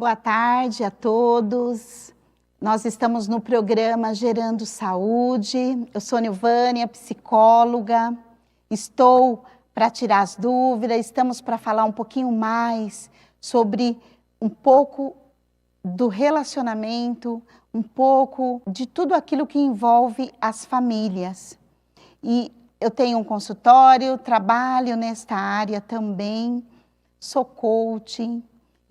Boa tarde a todos. Nós estamos no programa Gerando Saúde. Eu sou Nilvânia, psicóloga. Estou para tirar as dúvidas. Estamos para falar um pouquinho mais sobre um pouco do relacionamento, um pouco de tudo aquilo que envolve as famílias. E eu tenho um consultório, trabalho nesta área também, sou coaching.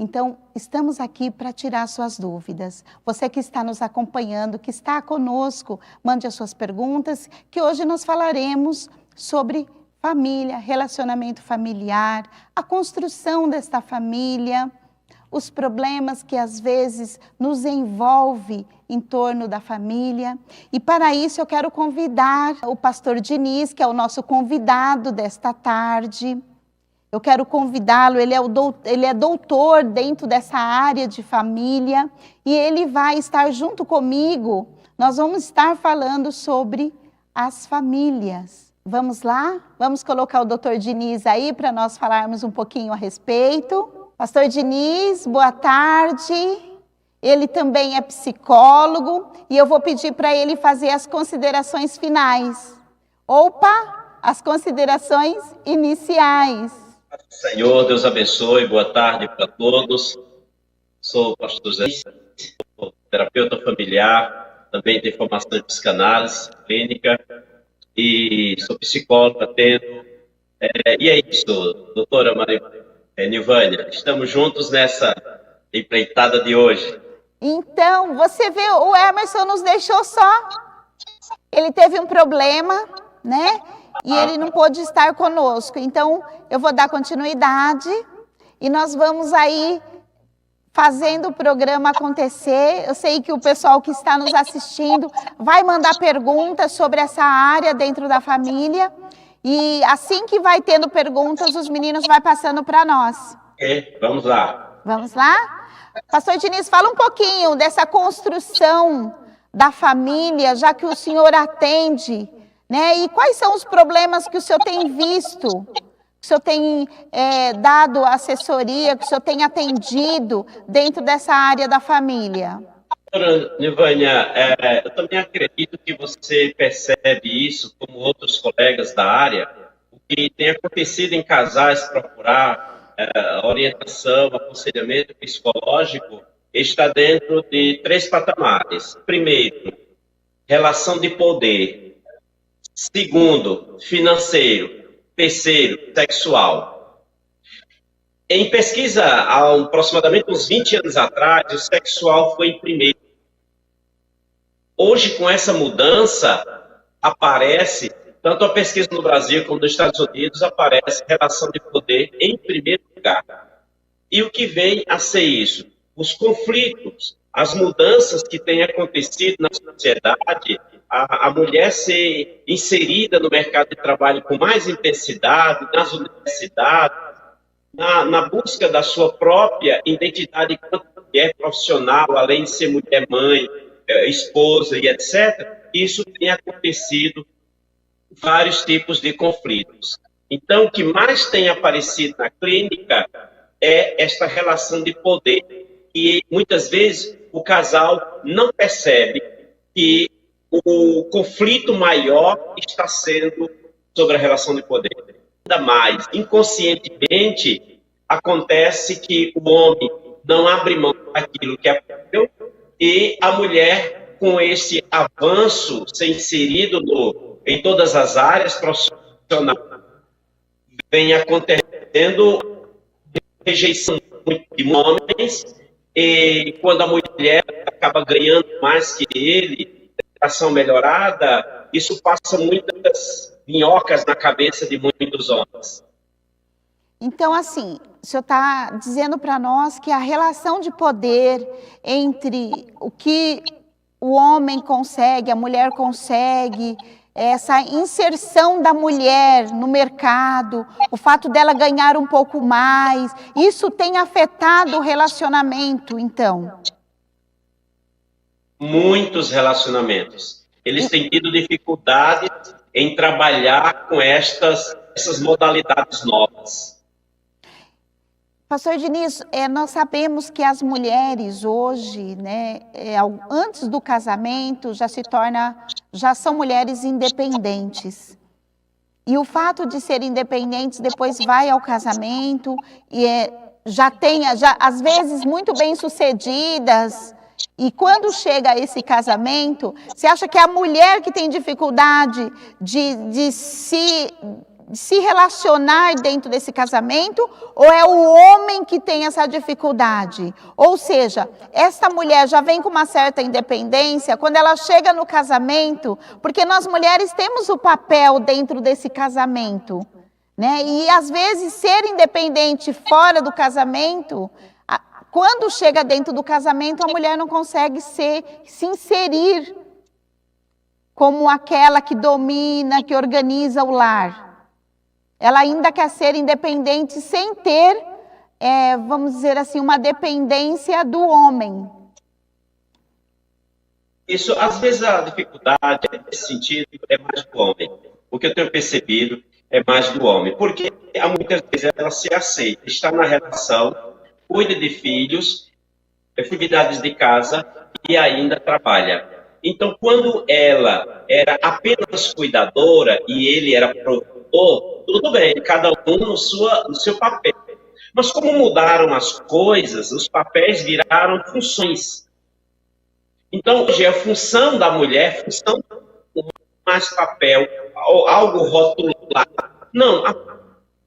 Então, estamos aqui para tirar suas dúvidas. Você que está nos acompanhando, que está conosco, mande as suas perguntas, que hoje nós falaremos sobre família, relacionamento familiar, a construção desta família, os problemas que às vezes nos envolve em torno da família. E para isso eu quero convidar o pastor Diniz, que é o nosso convidado desta tarde. Eu quero convidá-lo, ele é doutor dentro dessa área de família e ele vai estar junto comigo. Nós vamos estar falando sobre as famílias. Vamos lá? Vamos colocar o doutor Diniz aí para nós falarmos um pouquinho a respeito. Pastor Diniz, boa tarde. Ele também é psicólogo e eu vou pedir para ele fazer as considerações finais. Opa, as considerações iniciais. Senhor, Deus abençoe, boa tarde para todos. Sou o pastor Zé, sou terapeuta familiar, também tenho formação em psicanálise clínica e sou psicólogo, atendo. E é isso, doutora Nilvânia, estamos juntos nessa empreitada de hoje. Então, você vê, o Emerson nos deixou só. Ele teve um problema, né? E ele não pôde estar conosco. Então, eu vou dar continuidade e nós vamos aí fazendo o programa acontecer. Eu sei que o pessoal que está nos assistindo vai mandar perguntas sobre essa área dentro da família. E assim que vai tendo perguntas, os meninos vão passando para nós. Vamos lá. Vamos lá? Pastor Diniz, fala um pouquinho dessa construção da família, já que o senhor atende, né? E quais são os problemas que o senhor tem visto, que o senhor tem dado assessoria, que o senhor tem atendido dentro dessa área da família? Doutora Nilvânia, eu também acredito que você percebe isso, como outros colegas da área, o que tem acontecido em casais procurar orientação, aconselhamento psicológico, está dentro de 3 patamares. Primeiro, relação de poder. Segundo, financeiro. Terceiro, sexual. Em pesquisa, há aproximadamente uns 20 anos atrás, o sexual foi em primeiro. Hoje, com essa mudança, aparece, tanto a pesquisa no Brasil como nos Estados Unidos, aparece relação de poder em primeiro lugar. E o que vem a ser isso? Os conflitos, as mudanças que têm acontecido na sociedade, a mulher ser inserida no mercado de trabalho com mais intensidade, nas universidades, na busca da sua própria identidade enquanto mulher profissional, além de ser mulher mãe, esposa e etc., isso tem acontecido vários tipos de conflitos. Então, o que mais tem aparecido na clínica é esta relação de poder, e muitas vezes o casal não percebe que o conflito maior está sendo sobre a relação de poder. Ainda mais, inconscientemente, acontece que o homem não abre mão daquilo que aprendeu e a mulher, com esse avanço, ser inserido em todas as áreas profissionais, vem acontecendo rejeição de homens, e quando a mulher acaba ganhando mais que ele, educação melhorada, isso passa muitas minhocas na cabeça de muitos homens. Então, assim, o senhor está dizendo para nós que a relação de poder entre o que o homem consegue, a mulher consegue, essa inserção da mulher no mercado, o fato dela ganhar um pouco mais, isso tem afetado o relacionamento, então? Muitos relacionamentos. Eles têm tido dificuldades em trabalhar com essas modalidades novas. Pastor Diniz, nós sabemos que as mulheres hoje, né, antes do casamento, já são mulheres independentes. E o fato de serem independentes depois vai ao casamento e já às vezes muito bem sucedidas. E quando chega a esse casamento, você acha que é a mulher que tem dificuldade de se relacionar dentro desse casamento, ou é o homem que tem essa dificuldade? Ou seja, esta mulher já vem com uma certa independência quando ela chega no casamento, porque nós mulheres temos o papel dentro desse casamento, né? E às vezes ser independente fora do casamento, quando chega dentro do casamento, a mulher não consegue se inserir como aquela que domina, que organiza o lar. Ela ainda quer ser independente sem ter, vamos dizer assim, uma dependência do homem. Isso, às vezes a dificuldade nesse sentido é mais do homem. O que eu tenho percebido é mais do homem. Porque muitas vezes ela se aceita, está na relação, cuida de filhos, atividades de casa e ainda trabalha. Então, quando ela era apenas cuidadora e ele era provedor, tudo bem, cada um no seu papel. Mas como mudaram as coisas, os papéis viraram funções. Então, hoje a função da mulher, função mais papel, algo rotulado. Não, a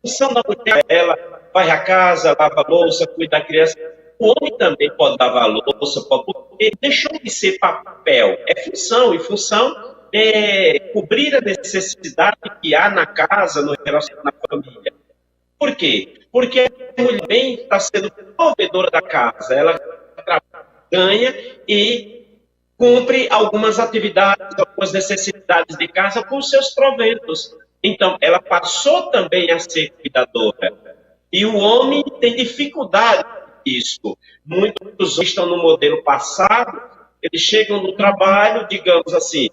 função da mulher, ela vai à casa, lava a louça, cuida da criança. O homem também pode lavar a louça, porque deixou de ser papel, é função, e função cobrir a necessidade que há na casa, no relacionamento na família. Por quê? Porque a mulher também está sendo provedora da casa, ela ganha e cumpre algumas atividades, algumas necessidades de casa com seus proventos. Então, ela passou também a ser cuidadora. E o homem tem dificuldade nisso. Muitos estão no modelo passado, eles chegam no trabalho, digamos assim,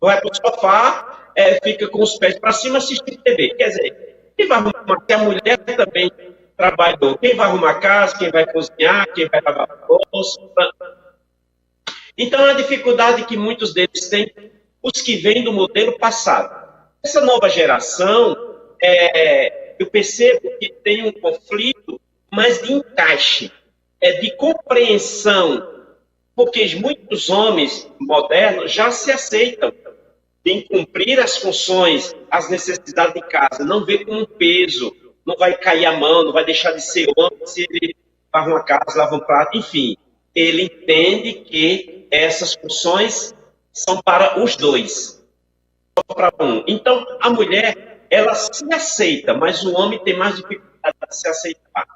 vai para o sofá, fica com os pés para cima assistindo TV. Quer dizer, quem vai arrumar? Que a mulher também trabalhou. Quem vai arrumar a casa, quem vai cozinhar, quem vai lavar a louça. Então, a dificuldade que muitos deles têm, os que vêm do modelo passado. Essa nova geração, eu percebo que tem um conflito, mas de encaixe, de compreensão, porque muitos homens modernos já se aceitam em cumprir as funções, as necessidades de casa, não vê como um peso, não vai cair a mão, não vai deixar de ser homem se ele lava uma casa, lava um prato, enfim. Ele entende que essas funções são para os dois, só para um. Então, a mulher, ela se aceita, mas o homem tem mais dificuldade de se aceitar.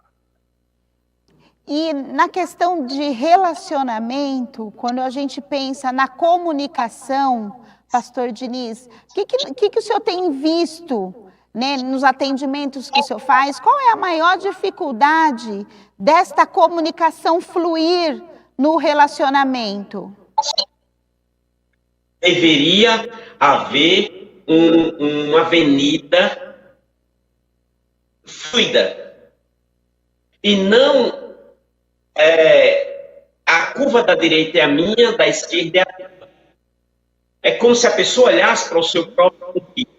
E na questão de relacionamento, quando a gente pensa na comunicação, Pastor Diniz, o que o senhor tem visto, né, nos atendimentos que o senhor faz? Qual é a maior dificuldade desta comunicação fluir no relacionamento? Deveria haver uma avenida fluida. E não a curva da direita é a minha, da esquerda é a minha. É como se a pessoa olhasse para o seu próprio umbigo.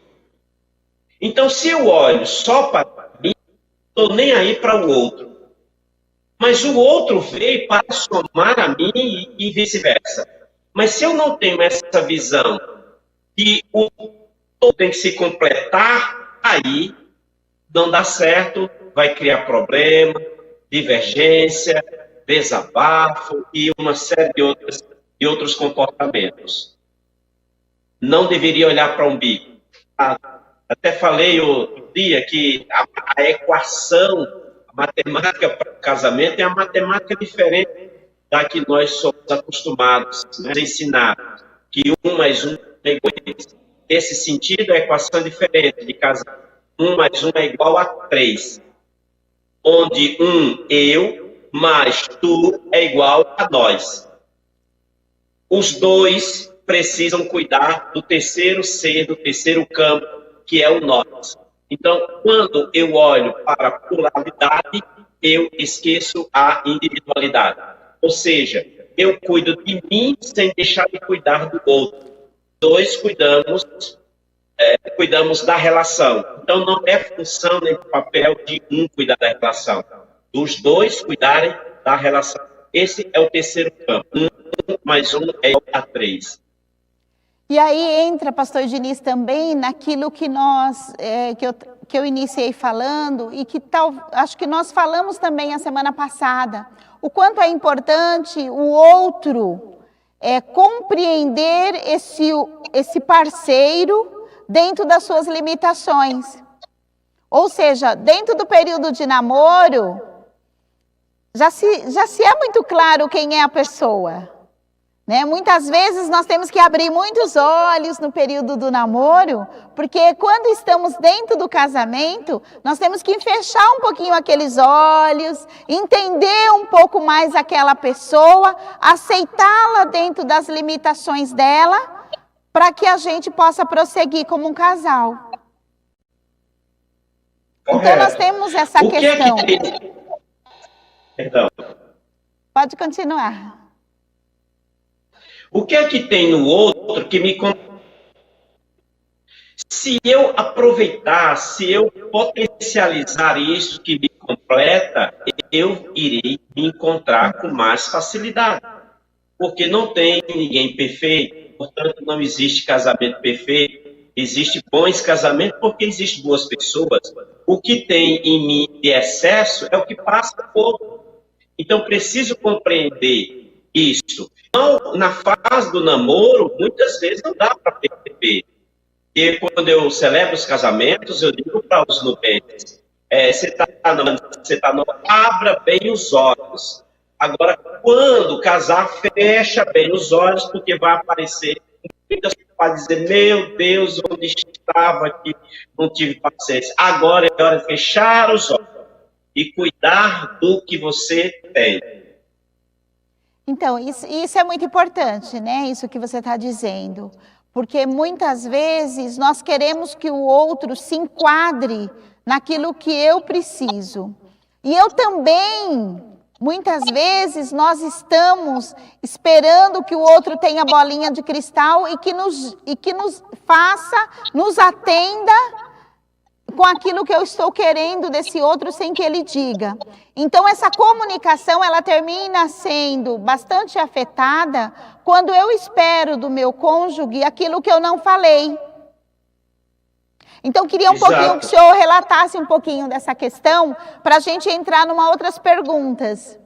Então, se eu olho só para mim, não estou nem aí para o outro. Mas o outro veio para somar a mim e vice-versa. Mas se eu não tenho essa visão que o todo tem que se completar, aí não dá certo, vai criar problema, divergência, desabafo e uma série de outros comportamentos. Não deveria olhar para o umbigo. Até falei outro dia que a equação, a matemática para o casamento é uma matemática diferente da que nós somos acostumados, né, a ensinar, que 1 mais 1 é igual a 3. Nesse sentido, a equação é diferente de casamento. 1 mais 1 é igual a 3. Onde eu mais tu é igual a nós. Os dois precisam cuidar do terceiro ser, do terceiro campo, que é o nós. Então, quando eu olho para a polaridade, eu esqueço a individualidade. Ou seja, eu cuido de mim sem deixar de cuidar do outro. Dois cuidamos da relação. Então, não é função nem papel de um cuidar da relação. Dos dois cuidarem da relação. Esse é o terceiro campo. 1 mais 1 é igual a 3. E aí entra, pastor Diniz, também naquilo que eu iniciei falando e que acho que nós falamos também a semana passada. O quanto é importante o outro compreender esse parceiro dentro das suas limitações. Ou seja, dentro do período de namoro, já se é muito claro quem é a pessoa. Né? Muitas vezes nós temos que abrir muitos olhos no período do namoro, porque quando estamos dentro do casamento, nós temos que fechar um pouquinho aqueles olhos, entender um pouco mais aquela pessoa, aceitá-la dentro das limitações dela, para que a gente possa prosseguir como um casal. Correto. Então nós temos essa questão. Perdão. Pode continuar. O que é que tem no outro que me... Se eu aproveitar, se eu potencializar isso que me completa, eu irei me encontrar com mais facilidade. Porque não tem ninguém perfeito, portanto não existe casamento perfeito. Existe bons casamentos porque existem boas pessoas. O que tem em mim de excesso é o que passa por outro. Então preciso compreender isso. Então, na fase do namoro, muitas vezes não dá para perceber. E quando eu celebro os casamentos, eu digo para os nubentes, você está abra bem os olhos. Agora, quando casar, fecha bem os olhos, porque vai aparecer muitas pessoas para dizer, meu Deus, onde estava aqui, não tive paciência. Agora é hora de fechar os olhos e cuidar do que você tem. Então, isso é muito importante, né? Isso que você está dizendo. Porque muitas vezes nós queremos que o outro se enquadre naquilo que eu preciso. E eu também, muitas vezes, nós estamos esperando que o outro tenha bolinha de cristal e que nos faça, nos atenda com aquilo que eu estou querendo desse outro sem que ele diga. Então, essa comunicação, ela termina sendo bastante afetada quando eu espero do meu cônjuge aquilo que eu não falei. Então, queria pouquinho que o senhor relatasse um pouquinho dessa questão para a gente entrar numa outras perguntas.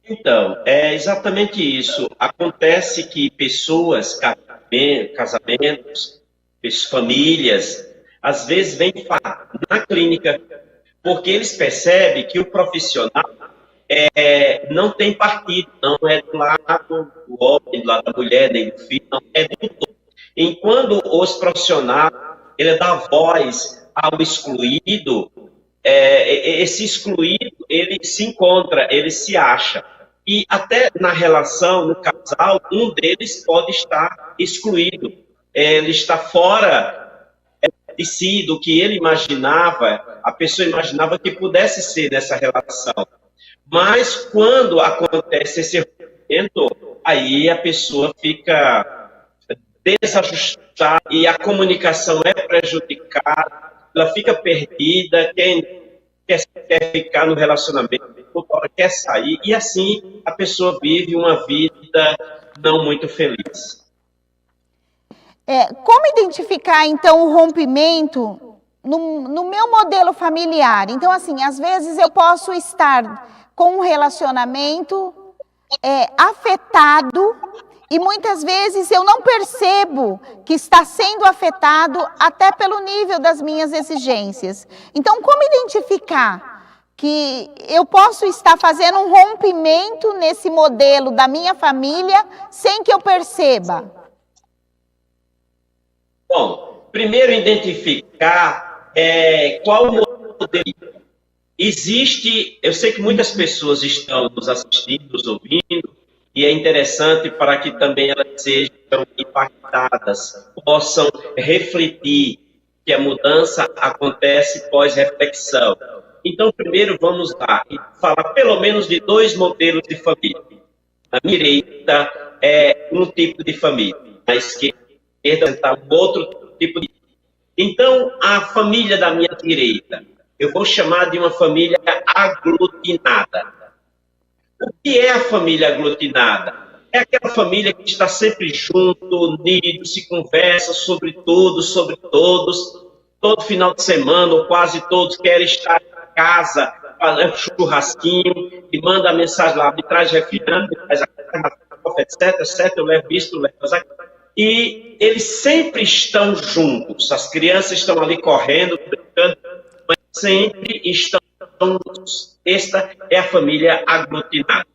Então, é exatamente isso. Acontece que pessoas, casamentos, famílias, às vezes vêm falar na clínica, porque eles percebem que o profissional não tem partido, não é do lado do homem, do lado da mulher, nem do filho, não, é do todo. Enquanto os profissionais, ele dá voz ao excluído, esse excluído, ele se encontra, ele se acha. E até na relação, no casal, um deles pode estar excluído. Ele está fora de si, do que ele imaginava, a pessoa imaginava que pudesse ser nessa relação. Mas quando acontece esse rompimento, aí a pessoa fica desajustada e a comunicação é prejudicada, ela fica perdida, quem quer ficar no relacionamento, toda hora quer sair, e assim a pessoa vive uma vida não muito feliz. Como identificar, então, o rompimento no meu modelo familiar? Então, assim, às vezes eu posso estar com um relacionamento afetado e muitas vezes eu não percebo que está sendo afetado até pelo nível das minhas exigências. Então, como identificar que eu posso estar fazendo um rompimento nesse modelo da minha família sem que eu perceba? Bom, primeiro identificar qual modelo. Existe, eu sei que muitas pessoas estão nos assistindo, nos ouvindo, e é interessante para que também elas sejam impactadas, possam refletir que a mudança acontece pós-reflexão. Então, primeiro vamos lá e falar pelo menos de 2 modelos de família. A minha direita é um tipo de família, a esquerda está um outro tipo de. Então, a família da minha direita, eu vou chamar de uma família aglutinada. O que é a família aglutinada? É aquela família que está sempre junto, unido, se conversa sobre tudo, sobre todos. Todo final de semana, ou quase todos, querem estar em casa, fazendo um churrasquinho, e manda a mensagem lá, me traz refrigerante, me traz a café, etc, etc, eu levo isso, eu levo aquilo. E eles sempre estão juntos. As crianças estão ali correndo, brincando, mas sempre estão juntos. Esta é a família aglutinada.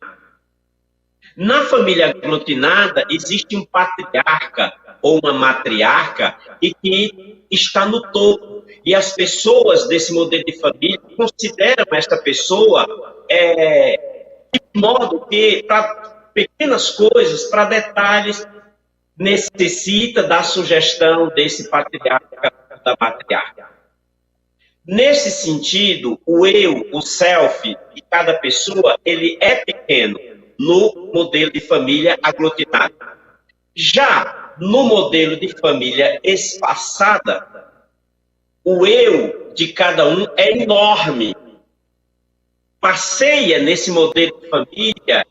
Na família aglutinada, existe um patriarca ou uma matriarca e que está no topo. E as pessoas desse modelo de família consideram esta pessoa de modo que, para pequenas coisas, para detalhes, necessita da sugestão desse patriarca, da matriarca. Nesse sentido, o eu, o self de cada pessoa, ele é pequeno no modelo de família aglutinada. Já no modelo de família espaçada, o eu de cada um é enorme. Passeia nesse modelo de família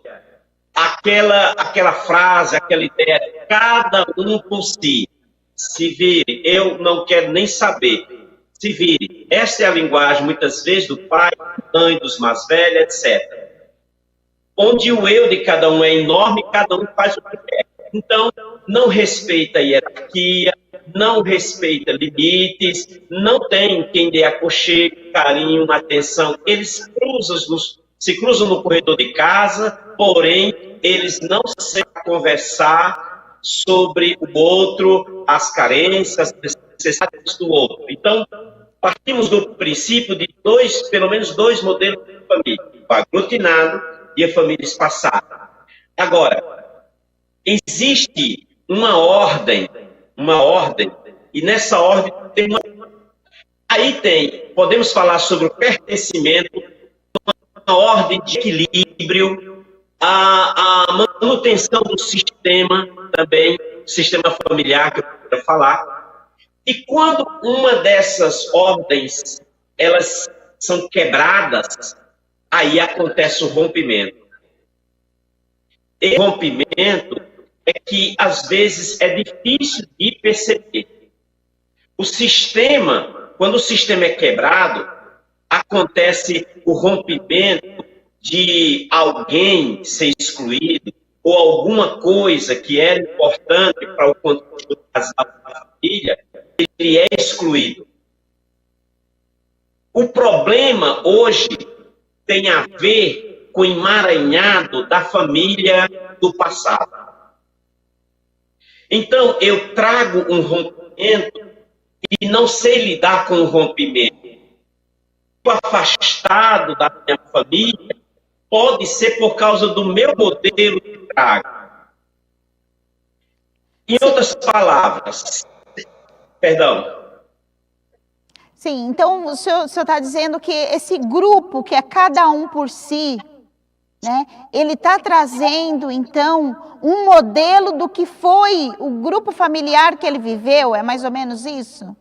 aquela frase, aquela ideia de cada um por si. Se vire, eu não quero nem saber. Se vire. Essa é a linguagem, muitas vezes, do pai, da mãe, dos mais velhos, etc. Onde o eu de cada um é enorme, cada um faz o que quer. Então, não respeita a hierarquia, não respeita limites, não tem quem dê aconchego, carinho, atenção. Eles se cruzam no corredor de casa, porém, eles não sabem conversar sobre o outro, as carências, as necessidades do outro. Então, partimos do princípio de pelo menos dois modelos de família, o aglutinado e a família espaçada. Agora, existe uma ordem, e nessa ordem podemos falar sobre o pertencimento, uma ordem de equilíbrio, a manutenção do sistema também, sistema familiar que eu quero falar. E quando uma dessas ordens, elas são quebradas, aí acontece o rompimento. E o rompimento é que, às vezes, é difícil de perceber. Quando o sistema é quebrado, acontece o rompimento de alguém ser excluído, ou alguma coisa que era importante para o controle do casal da família, ele é excluído. O problema hoje tem a ver com o emaranhado da família do passado. Então, eu trago um rompimento e não sei lidar com o rompimento. Afastado da minha família, pode ser por causa do meu modelo de trago. Em outras palavras, perdão. Sim, então o senhor está dizendo que esse grupo, que é cada um por si, né, ele está trazendo, então, um modelo do que foi o grupo familiar que ele viveu, é mais ou menos isso?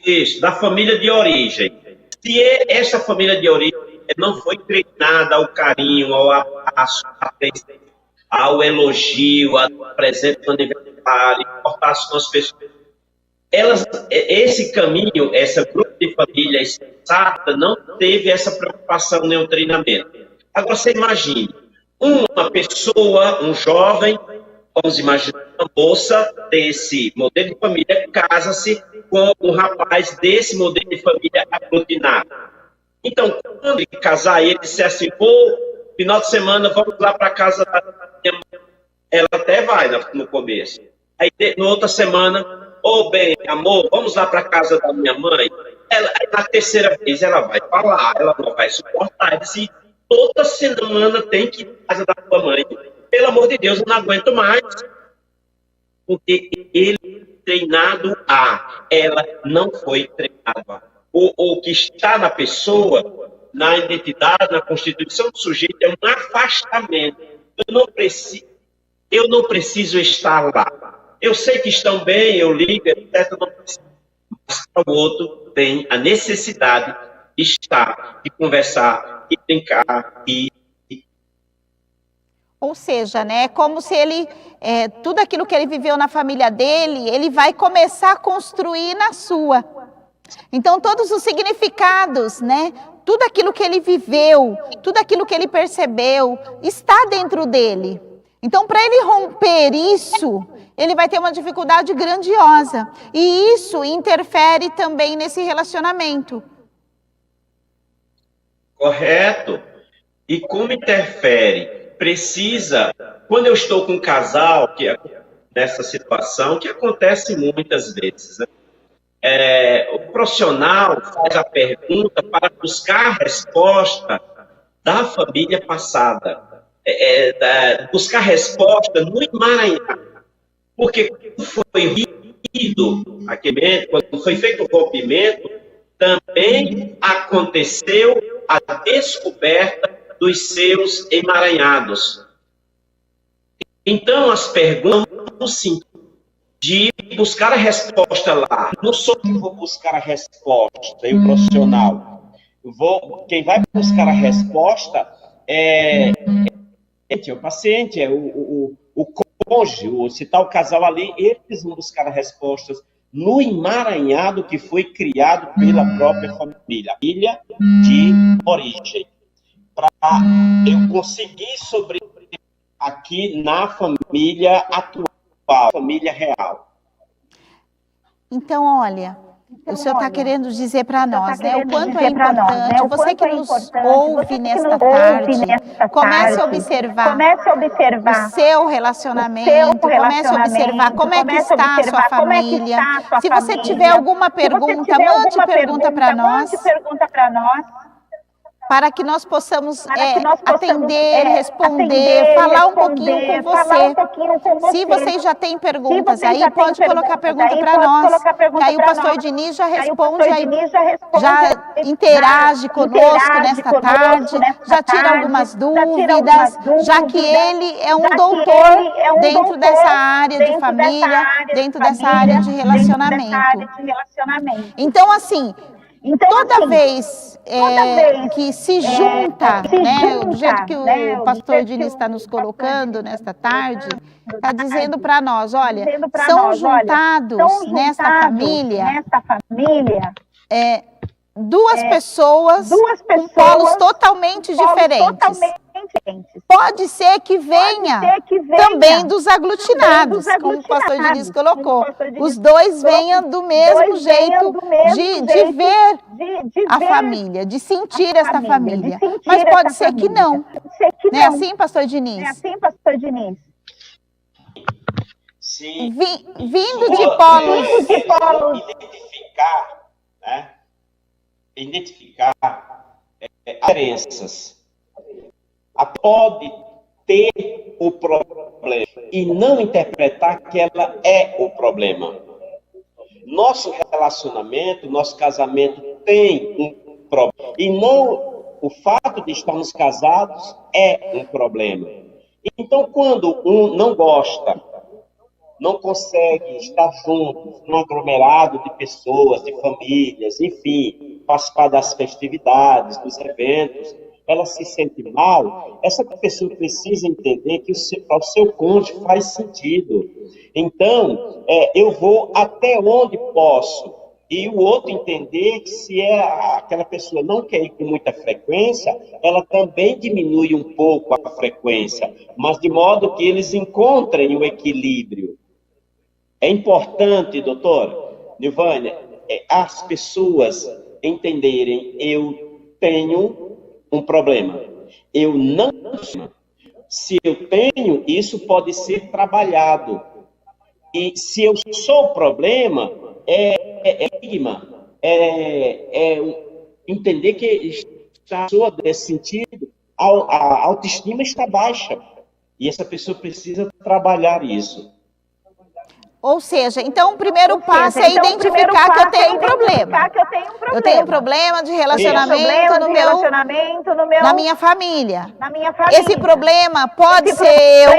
Isso, da família de origem. Se essa família de origem não foi treinada ao carinho, ao abraço, ao elogio, ao presente no aniversário, importar-se com as pessoas, esse caminho, esse grupo de família exata não teve essa preocupação nem o treinamento. Agora você imagine, uma pessoa, um jovem, vamos imaginar uma moça desse modelo de família, casa-se com um rapaz desse modelo de família aglutinado. Então, quando ele casar, ele disser assim, final de semana, vamos lá para a casa da minha mãe. Ela até vai no começo. Aí, na outra semana, bem, amor, vamos lá para a casa da minha mãe. Na terceira vez, ela vai falar, ela não vai suportar. Ela disse, toda semana tem que ir para a casa da tua mãe. Pelo amor de Deus, eu não aguento mais. Porque ele treinado ela não foi treinado a. ou que está na pessoa, na identidade, na constituição do sujeito, é um afastamento. Eu não preciso estar lá. Eu sei que estão bem, eu ligo, etc. Não preciso. Mas para o outro tem a necessidade de estar, de conversar, de brincar. Ou seja, né, é como se ele, tudo aquilo que ele viveu na família dele, ele vai começar a construir na sua. Então, todos os significados, né, tudo aquilo que ele viveu, tudo aquilo que ele percebeu, está dentro dele. Então, para ele romper isso, ele vai ter uma dificuldade grandiosa. E isso interfere também nesse relacionamento. Correto. E como interfere? Precisa, quando eu estou com um casal, que é nessa situação, que acontece muitas vezes, né? O profissional faz a pergunta para buscar a resposta da família passada. Buscar resposta no emaranhado. Porque quando foi quando foi feito o rompimento, também aconteceu a descoberta dos seus emaranhados. Então, as perguntas de buscar a resposta lá. Não sou eu que vou buscar a resposta, eu profissional. Quem vai buscar a resposta é o paciente, é o cônjuge, se está o casal ali, eles vão buscar as respostas no emaranhado que foi criado pela própria família de origem. Para eu conseguir sobreviver aqui na família atual, família real. Então, olha, o senhor está querendo dizer para nós, né, o quanto é importante, você que nos ouve nesta tarde, comece a observar o seu relacionamento, comece a observar como é que está a sua família. Se você tiver alguma pergunta, mande pergunta para nós. Para que nós possamos atender, responder, falar um pouquinho com você. Se vocês já têm perguntas aí, pode colocar pergunta para nós. Que aí o pastor Diniz já responde, já interage conosco nesta tarde, já tira algumas dúvidas, já que ele é um doutor dentro dessa área de família, dentro dessa área de relacionamento. Então, assim, toda vez que se junta, né, do jeito que o pastor Diniz está nos colocando nesta tarde, está dizendo para nós, olha, são juntados nesta família duas pessoas com polos totalmente diferentes. Pode ser que venha também dos aglutinados, como o pastor Diniz colocou. Os dois venham do mesmo jeito de ver a família, de sentir essa família. Mas pode ser que não. Não é assim, pastor Diniz? Sim. Vindo de polos. Identificar diferenças. Pode ter o problema e não interpretar que ela é o problema. Nosso relacionamento, nosso casamento tem um problema. E não o fato de estarmos casados é um problema. Então, quando um não gosta, não consegue estar junto, num aglomerado de pessoas, de famílias, enfim, participar das festividades, dos eventos, ela se sente mal, essa pessoa precisa entender que o seu cônjuge faz sentido. Então, eu vou até onde posso. E o outro entender que se aquela pessoa não quer ir com muita frequência, ela também diminui um pouco a frequência, mas de modo que eles encontrem o equilíbrio. É importante, doutora Nilvânia, as pessoas entenderem, eu tenho um problema. Eu não. Se eu tenho, isso pode ser trabalhado. E se eu sou o problema, entender que está nesse sentido, a autoestima está baixa. E essa pessoa precisa trabalhar isso. Ou seja, então o primeiro passo é identificar que eu tenho um problema. Eu tenho um problema de relacionamento na minha família. Esse problema pode ser eu,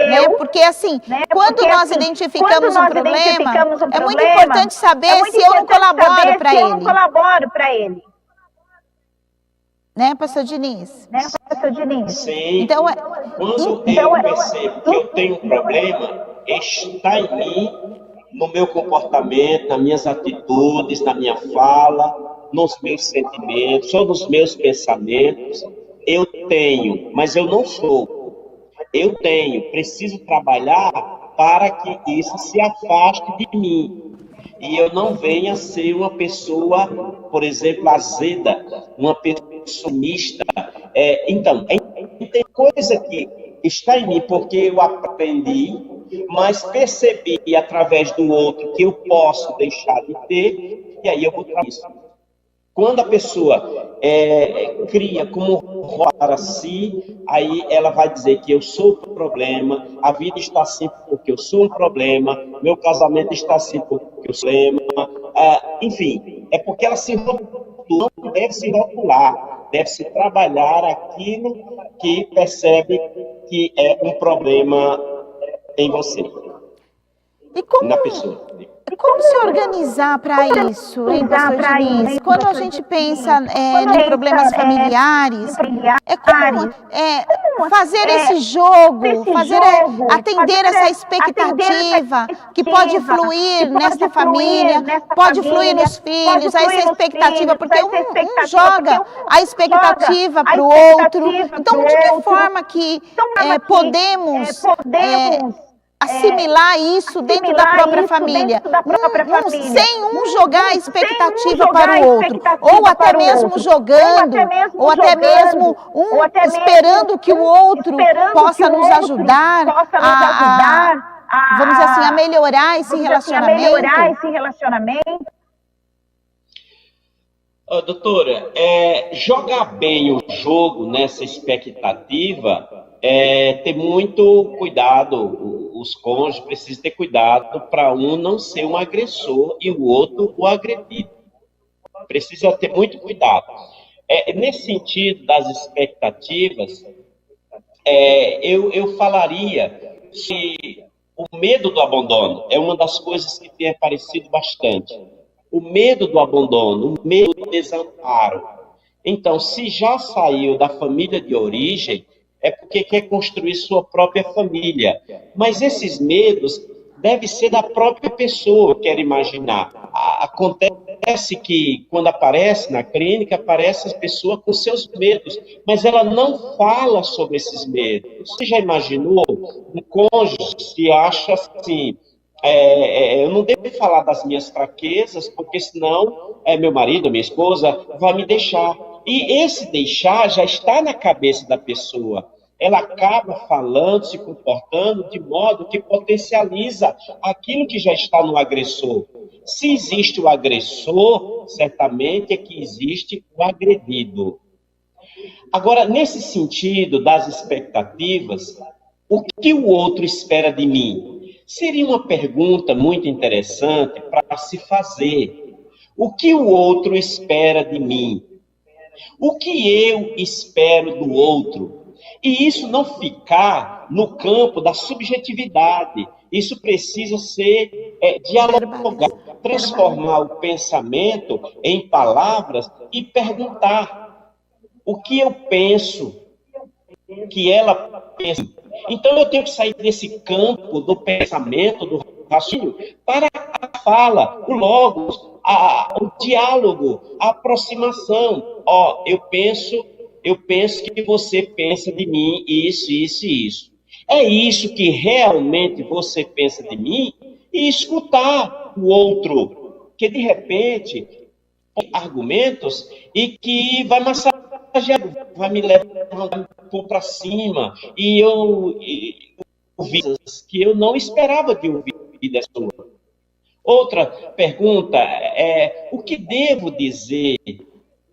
né? Porque assim, quando nós identificamos um problema, é muito importante saber se eu não colaboro para ele. Né, pastor Diniz? Sim. Então, quando eu percebo que eu tenho um problema, está em mim, no meu comportamento, nas minhas atitudes, na minha fala, nos meus sentimentos, ou nos meus pensamentos. Eu tenho, mas eu não sou. Eu tenho, preciso trabalhar para que isso se afaste de mim. E eu não venha a ser uma pessoa, por exemplo, azeda, uma pessimista. Então, tem coisa que está em mim porque eu aprendi, mas percebi através do outro que eu posso deixar de ter, e aí eu vou trazer isso. Quando a pessoa cria como para si, aí ela vai dizer que eu sou o problema, a vida está assim porque eu sou um problema, meu casamento está assim porque eu sou um problema, enfim, é porque ela se rotula, não deve se rotular, deve se trabalhar aquilo que percebe que é um problema em você, na pessoa. Como se organizar para isso, hein, pastor Diniz? Quando a gente pensa em problemas familiares, como fazer esse jogo, atender essa expectativa que pode fluir nesta família, pode fluir nos filhos, essa expectativa, porque um joga a expectativa para o outro. Então, de que forma que podemos assimilar isso dentro da própria família, sem um jogar a expectativa para o outro, ou até mesmo jogando, ou até mesmo esperando que o outro possa nos ajudar vamos dizer assim, a melhorar esse relacionamento? Doutora, jogar bem o jogo nessa expectativa ter muito cuidado. Os cônjuges precisam ter cuidado para um não ser um agressor e o outro o agredido. Precisa ter muito cuidado. Nesse sentido das expectativas, eu falaria que o medo do abandono é uma das coisas que tem aparecido bastante. O medo do abandono, o medo do desamparo. Então, se já saiu da família de origem, é porque quer construir sua própria família. Mas esses medos devem ser da própria pessoa, quero imaginar. Acontece que, quando aparece na clínica, aparece a pessoa com seus medos, mas ela não fala sobre esses medos. Você já imaginou um cônjuge que acha assim, eu não devo falar das minhas fraquezas, porque senão meu marido, minha esposa, vai me deixar. E esse deixar já está na cabeça da pessoa. Ela acaba falando, se comportando de modo que potencializa aquilo que já está no agressor. Se existe o agressor, certamente é que existe o agredido. Agora, nesse sentido das expectativas, o que o outro espera de mim? Seria uma pergunta muito interessante para se fazer. O que o outro espera de mim? O que eu espero do outro? E isso não ficar no campo da subjetividade. Isso precisa ser dialogar, transformar o pensamento em palavras e perguntar o que eu penso que ela pensa. Então eu tenho que sair desse campo do pensamento, do raciocínio, para a fala, o logos, o diálogo, a aproximação. Eu penso que você pensa de mim isso, isso e isso. É isso que realmente você pensa de mim? E escutar o outro, que de repente tem argumentos e que vai massagear, vai me levar para cima. E eu ouvi coisas que eu não esperava de ouvir dessa pessoa. Outra pergunta o que devo dizer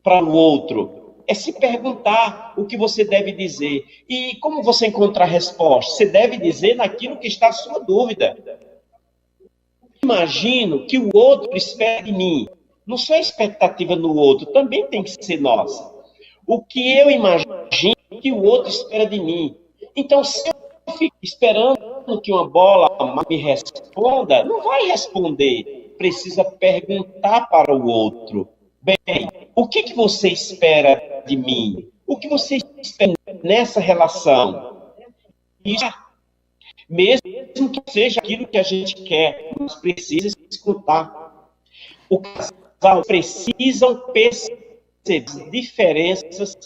para o outro? É se perguntar o que você deve dizer. E como você encontrar a resposta? Você deve dizer naquilo que está a sua dúvida. imagino que o outro espera de mim. Não só a expectativa no outro, também tem que ser nossa. O que eu imagino que o outro espera de mim. Então, se eu fico esperando que uma bola me responda, não vai responder. Precisa perguntar para o outro. Bem, o que você espera de mim? O que você espera nessa relação? Isso, mesmo que seja aquilo que a gente quer, mas precisa escutar. O casal precisam perceber as diferenças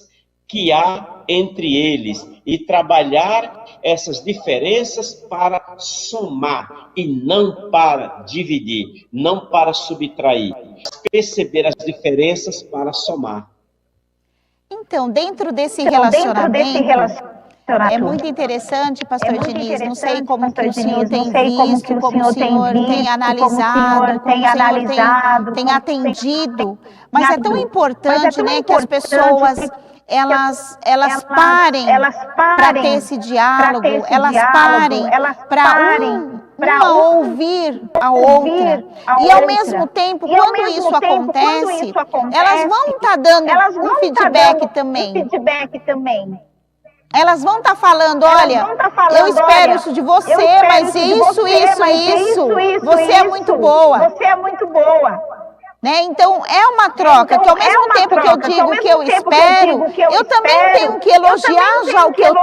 que há entre eles e trabalhar essas diferenças para somar e não para dividir, não para subtrair. Perceber as diferenças para somar. Então, dentro desse relacionamento, é muito interessante, pastor Diniz, não sei como que o senhor tem visto, como o senhor tem analisado, como o senhor tem atendido, mas é tão importante, né, que as pessoas elas parem para ter esse diálogo, elas parem para uma ouvir a outra. E ao mesmo tempo, quando isso acontece, elas vão estar dando um feedback também. Elas vão estar falando, olha, eu espero isso de você, mas isso, você é muito boa. Né? Então, é uma troca, que ao mesmo tempo que eu digo que eu espero, eu também tenho que elogiar já o que eu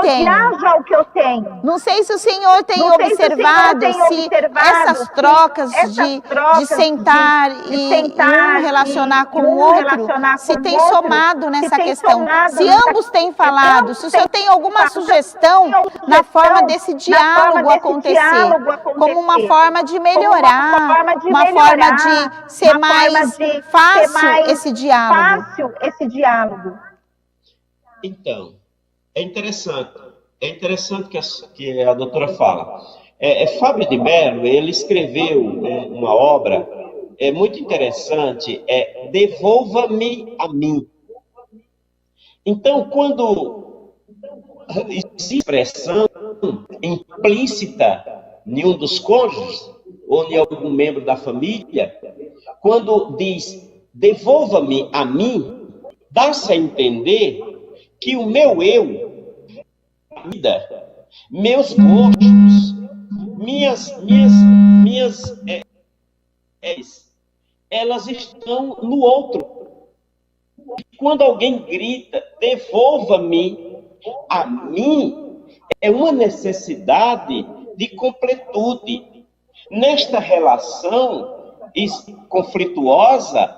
tenho. Não sei se o senhor tem observado se essas trocas de sentar e um relacionar com o outro, se tem somado nessa questão. Se ambos têm falado, se o senhor tem alguma sugestão na forma desse diálogo acontecer, como uma forma de melhorar, uma forma de ser mais fácil esse diálogo. Então, é interessante que a doutora fala. Fábio de Mello, ele escreveu uma obra muito interessante, Devolva-me a mim. Então, quando existe expressão implícita em um dos cônjuges, ou em algum membro da família, quando diz, devolva-me a mim, dá-se a entender que o meu eu, a vida, meus gostos, elas estão no outro. Quando alguém grita, devolva-me a mim, é uma necessidade de completude. Nesta relação conflituosa,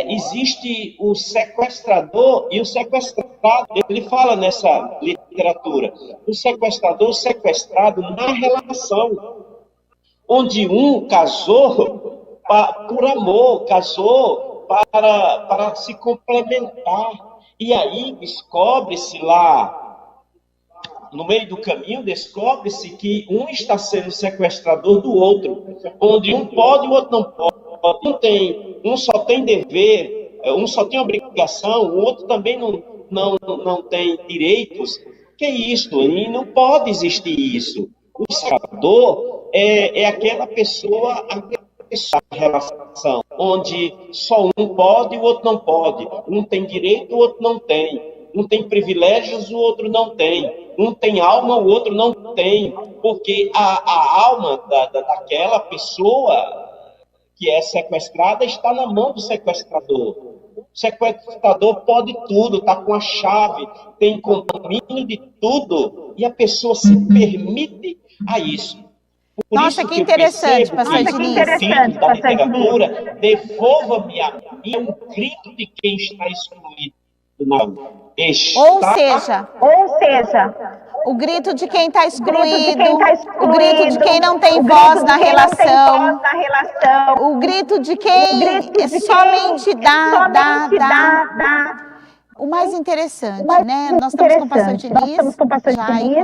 existe o sequestrador e o sequestrado. Ele fala nessa literatura, o sequestrado na relação, onde um casou por amor, casou para se complementar. E aí descobre-se lá, no meio do caminho, descobre-se que um está sendo sequestrador do outro, onde um pode e o outro não pode. Um só tem dever, um só tem obrigação, o outro também não tem direitos. Que é isso? E não pode existir isso. O sequestrador é aquela pessoa, a relação, onde só um pode e o outro não pode. Um tem direito, o outro não tem. Um tem privilégios, o outro não tem. Um tem alma, o outro não tem. Porque a alma daquela pessoa que é sequestrada está na mão do sequestrador. O sequestrador pode tudo, está com a chave, tem condomínio de tudo. E a pessoa se permite a isso. Por Nossa, que interessante, pastor Diniz. Da literatura, devolva-me a mim, é um grito de quem está excluído. Ou seja, o grito de quem está excluído, o grito de quem não tem voz na relação, o grito de quem somente dá. O mais interessante, né? Nós estamos com o pastor Diniz já aí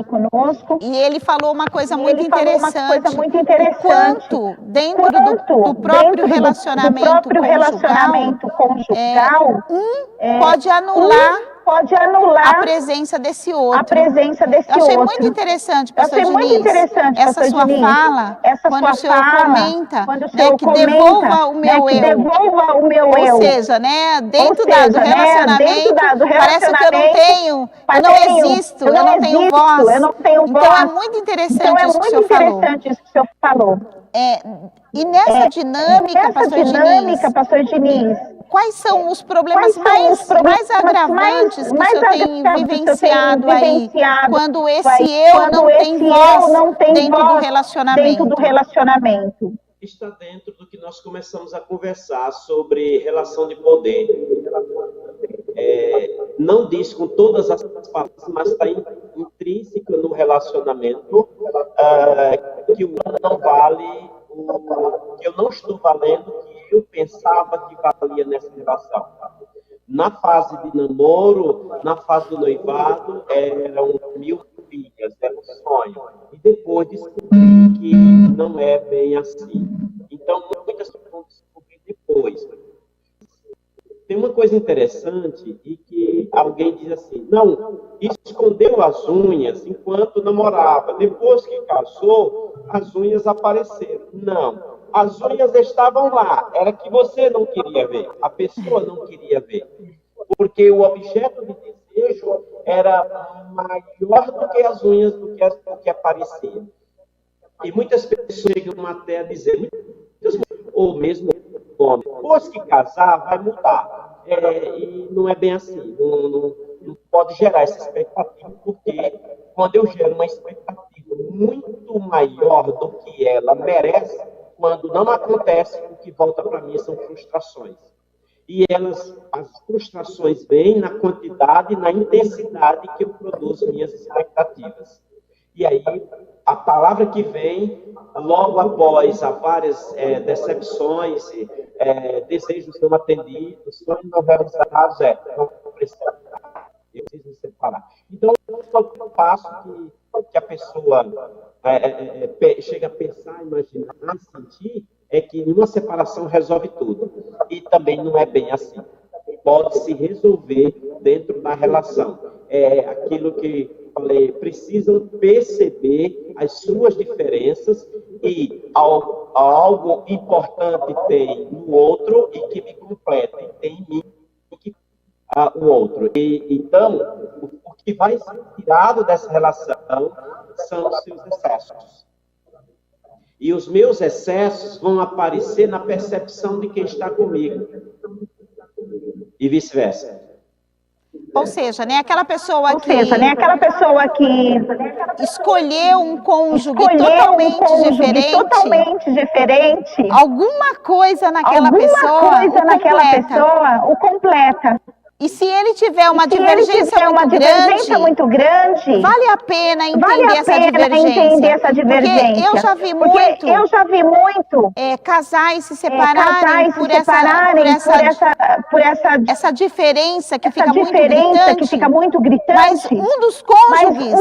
conosco, e ele falou uma coisa muito interessante, o quanto dentro do próprio relacionamento conjugal, pode anular pode anular a presença desse outro. A presença desse Eu achei outro. muito interessante, Eu pastor achei muito Diniz, interessante, essa pastor sua Diniz, fala, essa quando sua o senhor fala, comenta, quando o né, senhor que comenta, devolva o né, meu que eu. devolva o meu Ou eu. seja, né, Ou dentro do seja, né, dentro relacionamento, do parece que eu não tenho, eu não existo, eu não tenho voz. eu não tenho Então voz. é muito Então interessante é isso que o muito senhor falou. interessante isso que o senhor falou. E nessa dinâmica, Nessa pastor dinâmica, Diniz, pastor Diniz, quais são os problemas quais são os mais problemas agravantes que o senhor tem vivenciado aí, quando esse aí, eu quando não tem esse voz eu não tem dentro do voz dentro relacionamento? do relacionamento? Está dentro do que nós começamos a conversar sobre relação de poder. Não diz com todas as palavras, mas está intrínseco no relacionamento que o outro não vale o que eu não estou valendo, que eu pensava que valia nessa relação. Na fase de namoro, na fase do noivado, eram 1000 filhas, era um sonho. E depois descobri que não é bem assim. Então, muitas pessoas vão descobrir depois. Tem uma coisa interessante e que alguém diz assim, não, escondeu as unhas enquanto namorava. Depois que casou, as unhas apareceram. Não, as unhas estavam lá. Era que você não queria ver, a pessoa não queria ver. Porque o objeto de desejo era maior do que as unhas, do que aparecia. E muitas pessoas chegam até a dizer, ou mesmo homem, depois que casar, vai mudar. E não é bem assim, não pode gerar essa expectativa, porque quando eu gero uma expectativa muito maior do que ela merece, quando não acontece, o que volta para mim são frustrações. E as frustrações vêm na quantidade e na intensidade que eu produzo minhas expectativas. E aí, a palavra que vem, logo após várias decepções, desejos não atendidos, sonhos não realizados, não preciso, eu preciso me separar. Então, o passo que a pessoa chega a pensar, imaginar, sentir, é que uma separação resolve tudo. E também não é bem assim. Pode se resolver dentro da relação. É aquilo que falei, precisam perceber as suas diferenças e algo importante tem no outro e que me completa, e tem em mim o outro. Então, o que vai ser tirado dessa relação são os seus excessos. E os meus excessos vão aparecer na percepção de quem está comigo. E vice-versa. Ou seja, né, aquela pessoa que escolheu um cônjuge totalmente diferente, alguma coisa naquela pessoa o completa. E se ele tiver uma divergência muito grande, vale a pena entender essa divergência. Porque eu já vi muito casais se separarem por essa diferença que fica muito gritante. Mas um dos cônjuges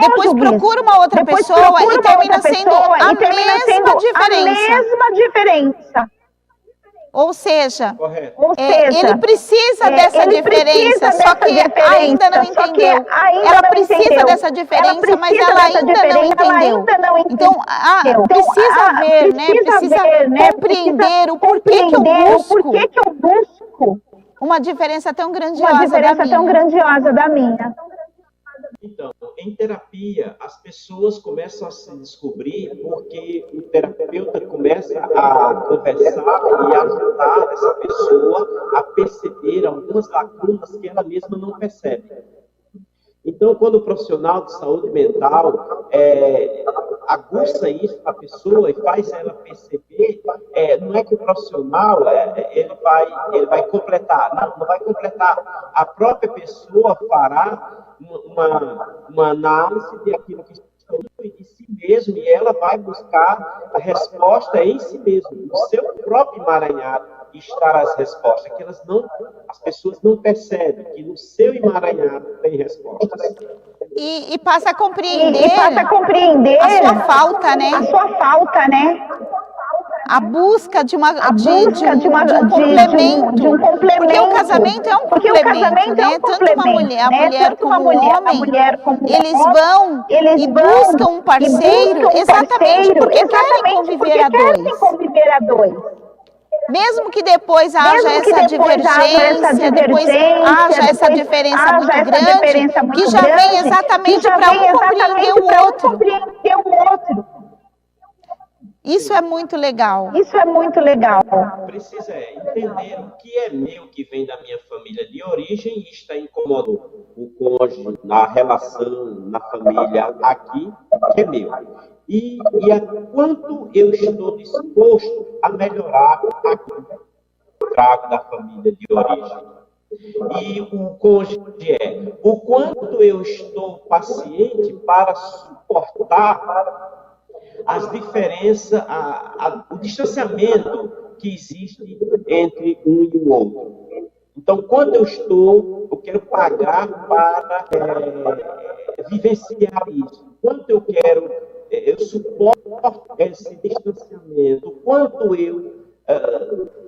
depois procura uma outra pessoa e termina sendo a mesma diferença. Ou seja, ele precisa dessa diferença, só que ainda não entendeu. Ela precisa dessa diferença, mas ela ainda não entendeu. Então, precisa ver, né? Precisa compreender o porquê que eu busco uma diferença tão grandiosa da minha. Então, em terapia, as pessoas começam a se descobrir porque o terapeuta começa a conversar e ajudar essa pessoa a perceber algumas lacunas que ela mesma não percebe. Então, quando o profissional de saúde mental aguça isso para a pessoa e faz ela perceber, não é que o profissional ele vai completar, não vai completar. A própria pessoa fará uma análise de aquilo que está de si mesmo e ela vai buscar a resposta em si mesmo, no seu próprio emaranhado estar as respostas, que as pessoas não percebem que no seu emaranhado tem respostas. E passa a compreender a sua falta, né? a busca de um complemento. Porque o casamento é um complemento, né? Tanto uma mulher, a mulher como o homem, eles vão e buscam um parceiro exatamente porque querem conviver a dois. Mesmo que depois haja essa divergência, depois haja essa diferença muito grande, que já vem exatamente para um compreender o outro. Isso é muito legal. Precisa entender o que é meu, que vem da minha família de origem e está incomodando o cônjuge na relação, na família aqui, que é meu. E a quanto eu estou disposto a melhorar aqui, o trago da família de origem. E o cônjuge é o quanto eu estou paciente para suportar as diferenças, o distanciamento que existe entre um e o outro. Então, quando eu quero pagar para vivenciar isso. Quanto eu suporto esse distanciamento. Quanto eu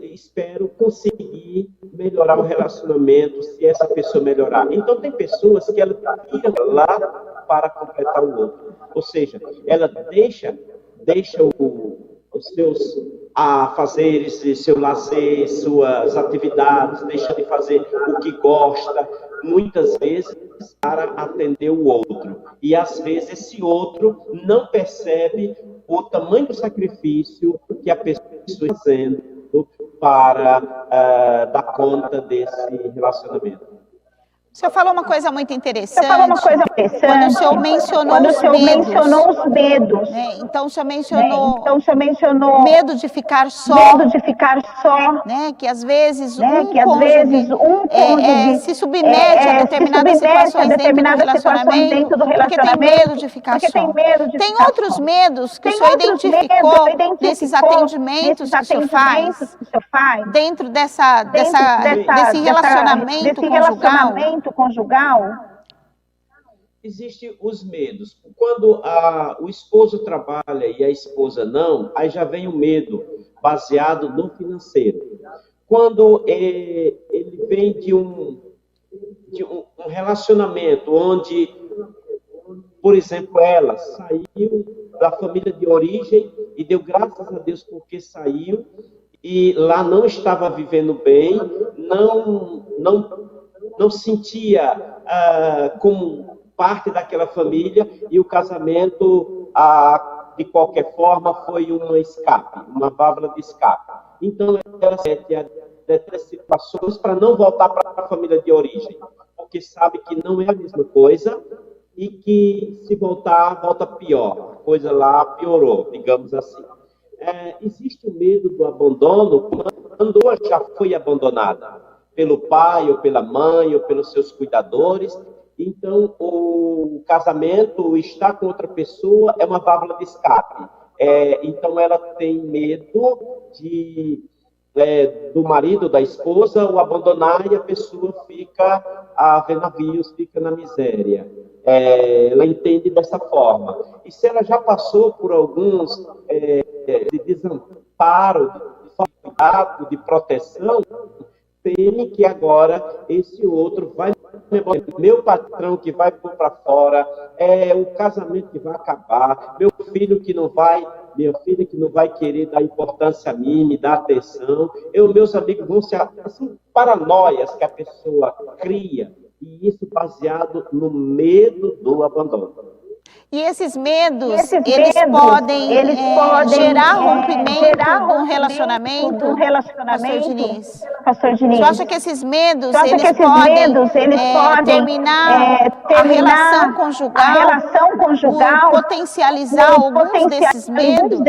espero conseguir melhorar o relacionamento, se essa pessoa melhorar. Então, tem pessoas que ela tira lá para completar o outro. Ou seja, ela deixa os seus afazeres, seu lazer, suas atividades, deixa de fazer o que gosta, muitas vezes para atender o outro. E às vezes esse outro não percebe o tamanho do sacrifício que a pessoa está fazendo para dar conta desse relacionamento. O senhor falou uma coisa muito interessante. Quando o senhor mencionou os medos. Né? Então, o senhor mencionou medo de ficar só. Né? Que às vezes um cônjuge se submete a determinadas situações dentro do relacionamento porque tem medo de ficar só. Tem outros medos que o senhor identificou nesses atendimentos que o senhor faz dentro desse relacionamento conjugal? Existem os medos. Quando o esposo trabalha e a esposa não, aí já vem o medo baseado no financeiro. Quando ele vem de um relacionamento onde, por exemplo, ela saiu da família de origem e deu graças a Deus porque saiu e lá não estava vivendo bem, não sentia como parte daquela família e o casamento, de qualquer forma, foi uma escape, uma válvula de escape. Então, ela sente dessas situações para não voltar para a família de origem, porque sabe que não é a mesma coisa e que se voltar, volta pior. A coisa lá piorou, digamos assim. Existe o medo do abandono quando já foi abandonada pelo pai, ou pela mãe, ou pelos seus cuidadores. Então, o casamento, estar com outra pessoa, é uma válvula de escape. Então, ela tem medo do marido, da esposa, o abandonar e a pessoa fica a ver navios, fica na miséria. Ela entende dessa forma. E se ela já passou por alguns de desamparo, de cuidado, de proteção, teme que agora esse outro vai meu patrão que vai pôr para fora, o casamento que vai acabar, minha filha que não vai querer dar importância a mim, me dar atenção, meus amigos vão ser assim, paranoias que a pessoa cria, e isso baseado no medo do abandono. E esses medos, eles podem gerar rompimento de um relacionamento, Pastor Diniz? Você acha que esses medos, eles podem terminar a relação conjugal, por potencializar alguns desses medos?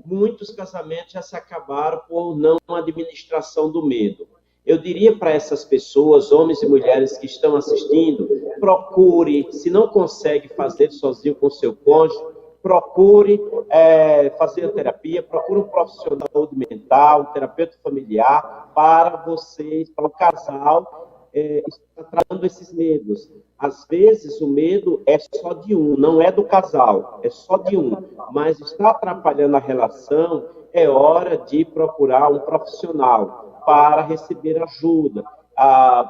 Muitos casamentos já se acabaram por não administração do medo. Eu diria para essas pessoas, homens e mulheres que estão assistindo, procure, se não consegue fazer sozinho com seu cônjuge, procure fazer a terapia, procure um profissional de saúde mental, um terapeuta familiar, para vocês, para o casal, estar tratando esses medos. Às vezes o medo é só de um, não é do casal, é só de um, mas está atrapalhando a relação, é hora de procurar um profissional para receber ajuda.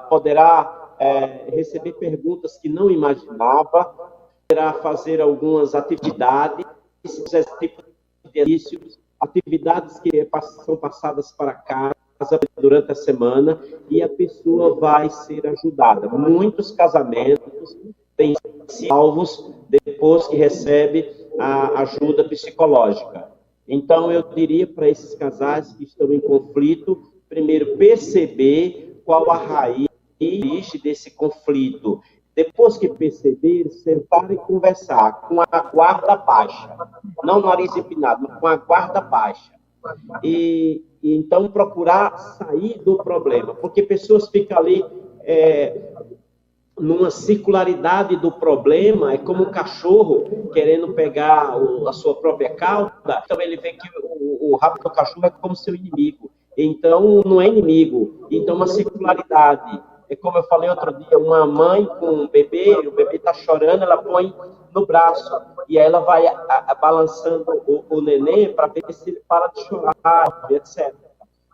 Poderá receber perguntas que não imaginava, poderá fazer algumas atividades, atividades que são passadas para casa durante a semana e a pessoa vai ser ajudada. Muitos casamentos têm salvos depois que recebe a ajuda psicológica. Então, eu diria para esses casais que estão em conflito, primeiro, perceber qual a raiz desse conflito. Depois que perceber, sentar e conversar com a guarda baixa. Não nariz empinado, mas com a guarda baixa. E então procurar sair do problema, porque pessoas ficam ali numa circularidade do problema, é como um cachorro querendo pegar a sua própria cauda, então ele vê que o rabo do cachorro é como seu inimigo, então não é inimigo, então uma circularidade. É como eu falei outro dia, uma mãe com um bebê, o bebê está chorando, ela põe no braço, e aí ela vai balançando o neném para ver se ele para de chorar, etc.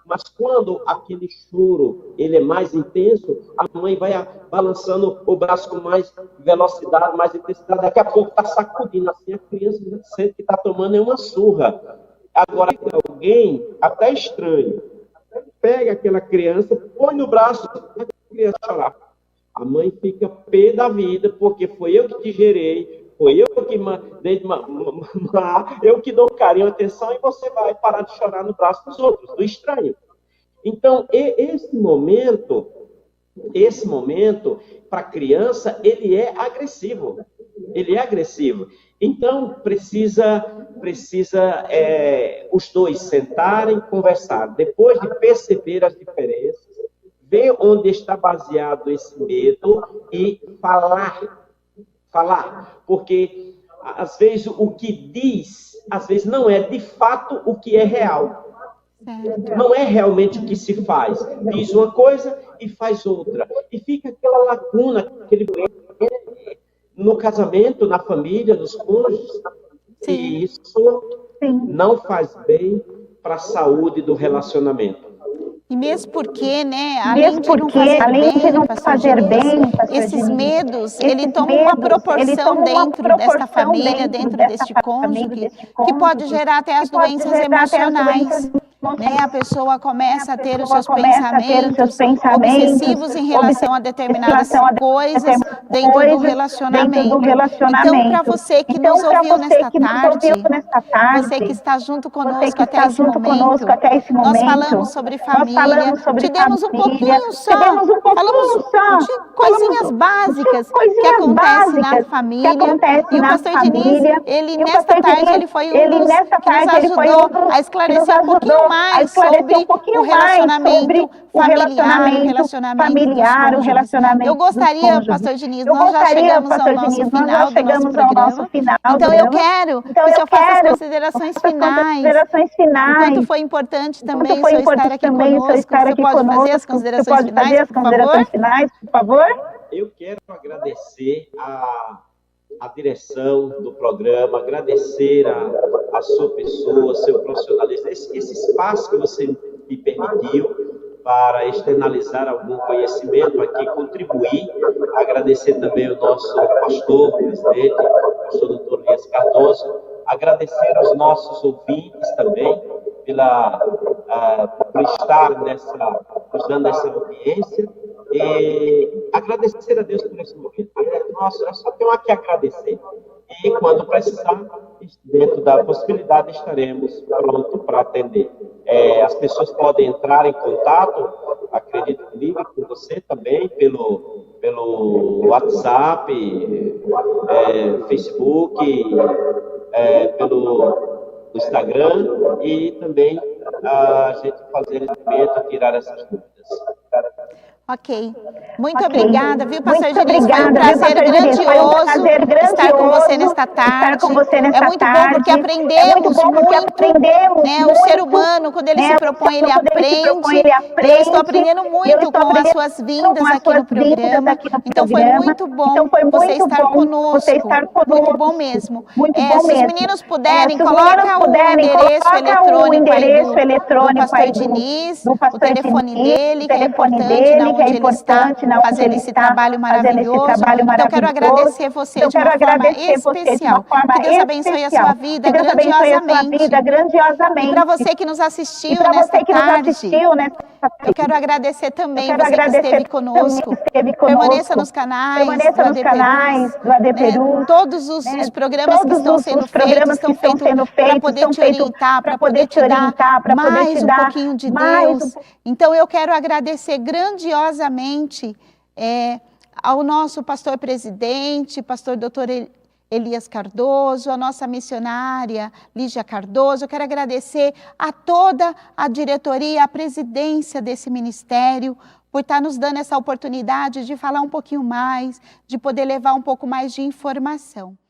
Mas quando aquele choro ele é mais intenso, a mãe vai balançando o braço com mais velocidade, mais intensidade, daqui a pouco está sacudindo, assim a criança sente que está tomando uma surra. Agora, alguém, até estranho, pega aquela criança, põe no braço, a criança chorar. A mãe fica pé da vida, porque foi eu que te gerei, foi eu que dei eu que dou carinho, atenção, e você vai parar de chorar no braço dos outros, do estranho. Então, esse momento, para a criança, ele é agressivo. Ele é agressivo. Então, precisa os dois sentarem, conversar. Depois de perceber as diferenças, ver onde está baseado esse medo e falar, porque às vezes o que diz, às vezes não é de fato o que é real. Não é realmente o que se faz. Diz uma coisa e faz outra. E fica aquela lacuna, aquele no casamento, na família, nos cônjuges. Sim. E isso não faz bem para a saúde do relacionamento. E mesmo porque, né, além de não fazer bem, esses medos, ele toma uma proporção dentro desta família, dentro deste cônjuge, que pode gerar até as doenças emocionais. Né? A pessoa começa a ter os seus pensamentos obsessivos em relação a determinadas coisas dentro do relacionamento. Então, para você que nos ouviu nesta tarde, você que está junto conosco até esse momento, nós falamos sobre família, te demos um pouquinho só, falamos de coisinhas básicas que acontecem na família. E o pastor Diniz, ele nesta tarde, ele foi um dos que nos ajudou a esclarecer um pouquinho mais sobre o relacionamento familiar, o relacionamento. Eu gostaria, pastor Diniz, nós já chegamos ao nosso final do nosso programa. Então eu quero que o senhor faça as considerações finais. O quanto foi importante também o senhor estar aqui conosco. O senhor pode fazer as considerações finais, por favor? Eu quero agradecer a direção do programa, agradecer a sua pessoa, seu profissionalismo, esse espaço que você me permitiu para externalizar algum conhecimento aqui, contribuir, agradecer também o nosso pastor, presidente, o pastor doutor Elias Cardoso, agradecer aos nossos ouvintes também por estar nos dando essa audiência, e agradecer a Deus por esse momento. Nossa, eu só tenho aqui a agradecer. E quando precisar, dentro da possibilidade, estaremos prontos para atender. As pessoas podem entrar em contato, acredito comigo, com você também, pelo WhatsApp, Facebook, pelo Instagram, e também a gente fazer esse evento, tirar essas dúvidas. Ok. Muito Ok. obrigada, viu, pastor Muito Diniz? Foi um obrigada, viu, prazer pastor Diniz? Foi um grandioso prazer estar com você grandioso nesta tarde. estar com você nesta É muito bom tarde. porque É muito aprendemos bom porque muito, aprendemos né? O ser muito, humano, quando ele né? se propõe, ele Quando ele se propõe, aprende. ele E eu estou aprende. aprendendo E eu muito estou com as aprendendo suas com vindas as aqui no suas vindas programa. aqui no Então foi programa. muito bom Então foi você muito estar bom você conosco. estar Muito bom conosco. mesmo. Muito bom Se os mesmo. meninos puderem, Se os meninos coloca o puderem, endereço coloca o eletrônico aí endereço do eletrônico pastor aí Diniz, do o pastor telefone Diniz, o dele, que é telefone importante, na dele, que é onde ele está importante, na onde fazendo ele esse está trabalho fazendo esse maravilhoso. trabalho Então, quero maravilhoso. agradecer você Então, de uma quero forma agradecer você de uma especial. forma Que Deus abençoe a sua especial. vida Que Deus abençoe a sua vida E grandiosamente. para você que nos E assistiu para nesta você que nos tarde, assistiu nessa eu quero agradecer eu também quero você que agradecer esteve também conosco. que esteve Permaneça conosco. nos canais Permaneça do nos AD canais Perus, do AD né? Perus. Todos os programas que Todos estão sendo os programas que estão estão feitos sendo para feitos poder estão te feitos orientar, para para poder poder te te dar orientar, para poder te mais um dar pouquinho de mais Deus. Então, eu quero agradecer grandiosamente ao nosso pastor presidente, pastor doutor Elias Cardoso, a nossa missionária Lígia Cardoso. Eu quero agradecer a toda a diretoria, a presidência desse ministério, por estar nos dando essa oportunidade de falar um pouquinho mais, de poder levar um pouco mais de informação.